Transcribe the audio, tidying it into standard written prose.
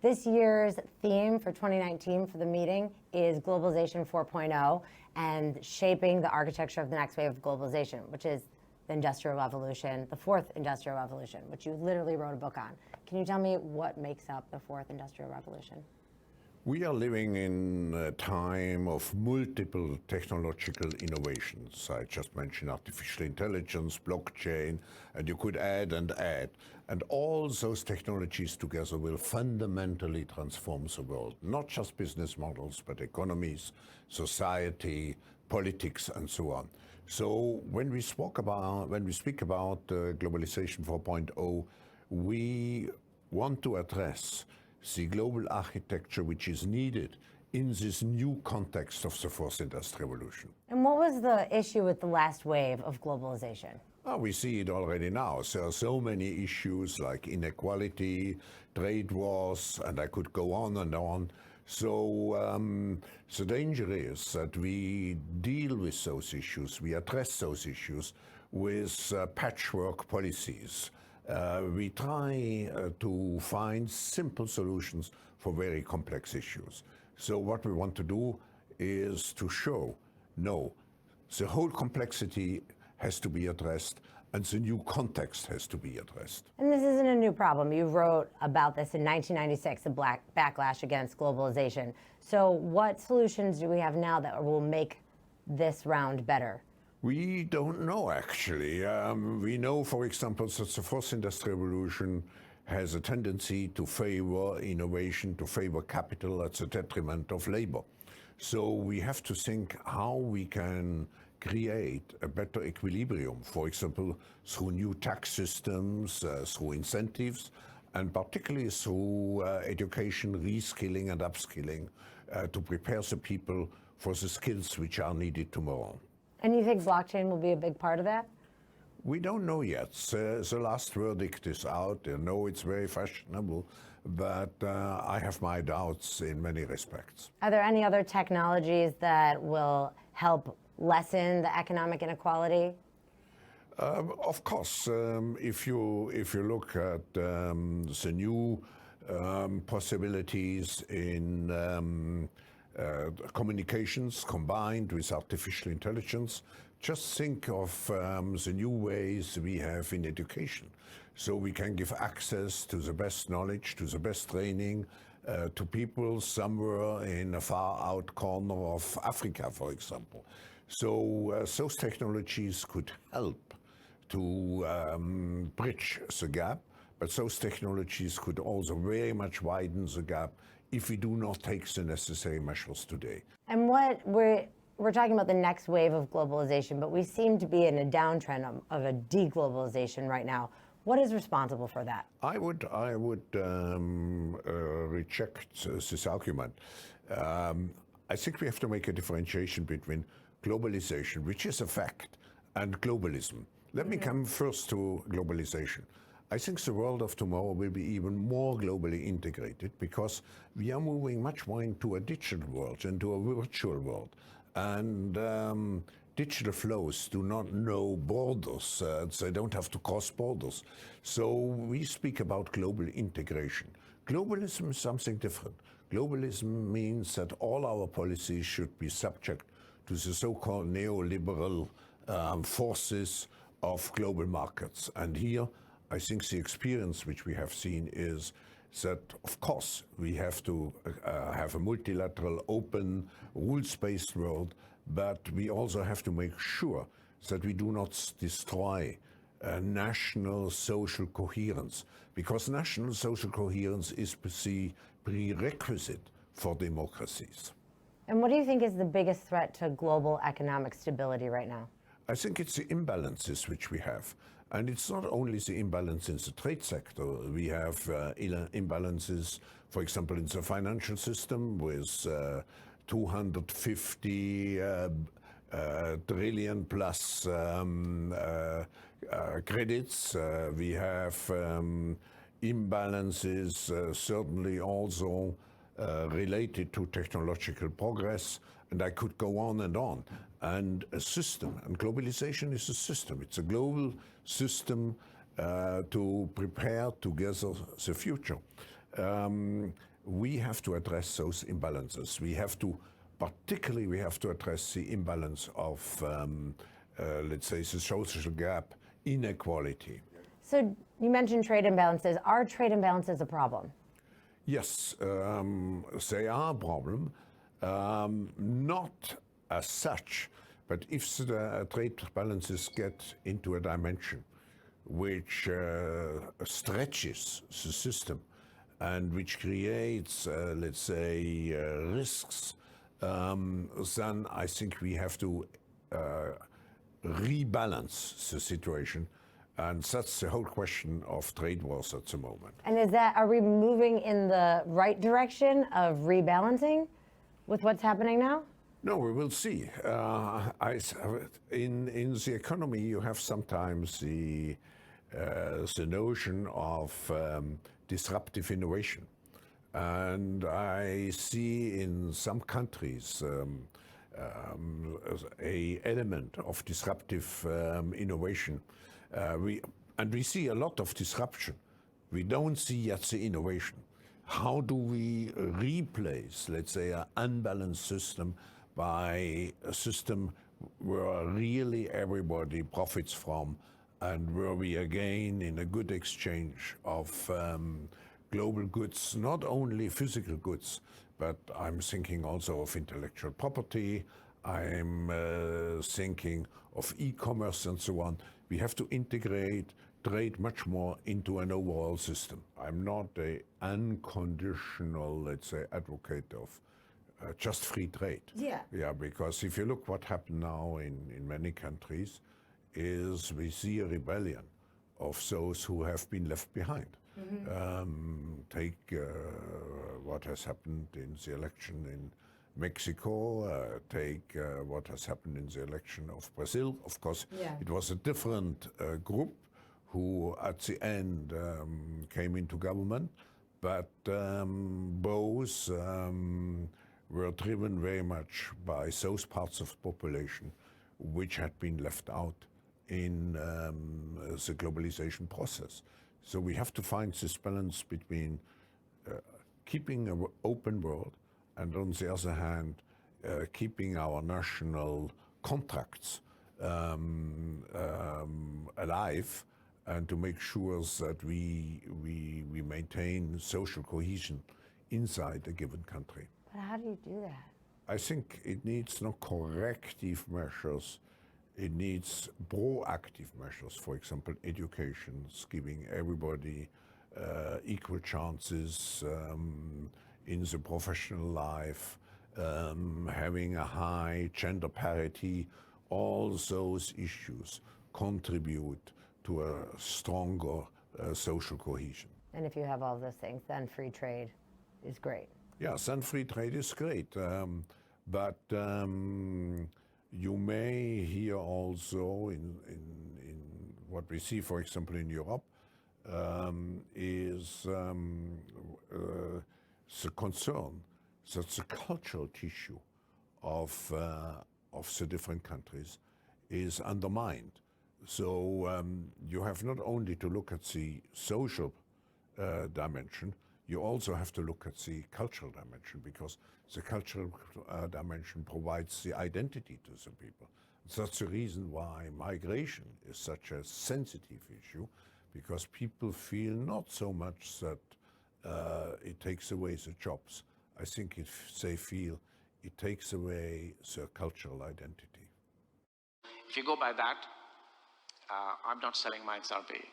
This year's theme for 2019 for the meeting is Globalization 4.0 and shaping the architecture of the next wave of globalization, which is the Industrial Revolution, the fourth Industrial Revolution, which you literally wrote a book on. Can you tell me what makes up the fourth Industrial Revolution? We are living in a time of multiple technological innovations. I just mentioned artificial intelligence, blockchain, and you could add and add. And all those technologies together will fundamentally transform the world, not just business models, but economies, society, politics, and so on. So when we speak about Globalization 4.0, we want to address the global architecture which is needed in this new context of the fourth industrial revolution. And what was the issue with the last wave of globalization? We see it already now. There are so many issues like inequality, trade wars, and I could go on and on. So the danger is that we deal with those issues, we address those issues with patchwork policies. We try to find simple solutions for very complex issues. So what we want to do is to show, no, the whole complexity has to be addressed and the new context has to be addressed. And this isn't a new problem. You wrote about this in 1996, the backlash against globalization. So what solutions do we have now that will make this round better? We don't know, actually. We know, for example, that the fourth industrial revolution has a tendency to favor innovation, to favor capital at the detriment of labor. So we have to think how we can create a better equilibrium, for example, through new tax systems, through incentives, and particularly through education, reskilling and upskilling to prepare the people for the skills which are needed tomorrow. And you think blockchain will be a big part of that? We don't know yet. The last verdict is out. I know it's very fashionable, but I have my doubts in many respects. Are there any other technologies that will help lessen the economic inequality? Of course, if you look at the new possibilities in communications combined with artificial intelligence, just think of the new ways we have in education. So we can give access to the best knowledge, to the best training, to people somewhere in a far out corner of Africa, for example. So those technologies could help to bridge the gap, but those technologies could also very much widen the gap if we do not take the necessary measures today. And what we're talking about the next wave of globalization, but we seem to be in a downtrend of a deglobalization right now. What is responsible for that? I would reject this argument. I think we have to make a differentiation between globalization, which is a fact, and globalism. Let me come first to globalization. I think the world of tomorrow will be even more globally integrated because we are moving much more into a digital world, into a virtual world. And digital flows do not know borders. They don't have to cross borders. So we speak about global integration. Globalism is something different. Globalism means that all our policies should be subject to the so-called neoliberal forces of global markets. And here, I think the experience which we have seen is that, of course, we have to have a multilateral, open, rules-based world, but we also have to make sure that we do not destroy national social coherence, because national social coherence is the prerequisite for democracies. And what do you think is the biggest threat to global economic stability right now? I think it's the imbalances which we have. And it's not only the imbalance in the trade sector. We have imbalances, for example, in the financial system with 250 trillion plus credits. We have imbalances certainly also related to technological progress, and I could go on. And a system, and globalization is a system. It's a global system to prepare together the future. we have to address those imbalances. Particularly we have to address the imbalance of, let's say, the social gap, inequality. So you mentioned trade imbalances. Are trade imbalances a problem? Yes, they are a problem, not as such, but if the trade balances get into a dimension which stretches the system and which creates, let's say, risks, then I think we have to rebalance the situation. And that's the whole question of trade wars at the moment. And are we moving in the right direction of rebalancing with what's happening now? No, we will see. In the economy, you have sometimes the notion of disruptive innovation. And I see in some countries a element of disruptive innovation. We see a lot of disruption. We don't see yet the innovation. How do we replace, let's say, an unbalanced system by a system where really everybody profits from, and where we again in a good exchange of global goods, not only physical goods, but I'm thinking also of intellectual property, I'm thinking of e-commerce and so on. We have to integrate trade much more into an overall system. I'm not an unconditional, let's say, advocate of just free trade. Yeah. Yeah, because if you look what happened now in many countries, is we see a rebellion of those who have been left behind. Take what has happened in the election in Mexico, take what has happened in the election of Brazil. Of course, it was a different group who at the end came into government, but both were driven very much by those parts of the population which had been left out in the globalization process. So we have to find this balance between keeping an open world and on the other hand, keeping our national contracts alive, and to make sure that we maintain social cohesion inside a given country. But how do you do that? I think it needs no corrective measures. It needs proactive measures, for example, education, giving everybody equal chances in the professional life, having a high gender parity. All those issues contribute to a stronger social cohesion. And if you have all those things, then free trade is great. Yes, then free trade is great. But you may hear also in what we see, for example, in Europe, is the concern that the cultural tissue of the different countries is undermined. So you have not only to look at the social dimension, you also have to look at the cultural dimension, because the cultural dimension provides the identity to the people. That's the reason why migration is such a sensitive issue, because people feel not so much that it takes away the jobs. I think they feel it takes away their cultural identity. If you go by that, I'm not selling my XRP.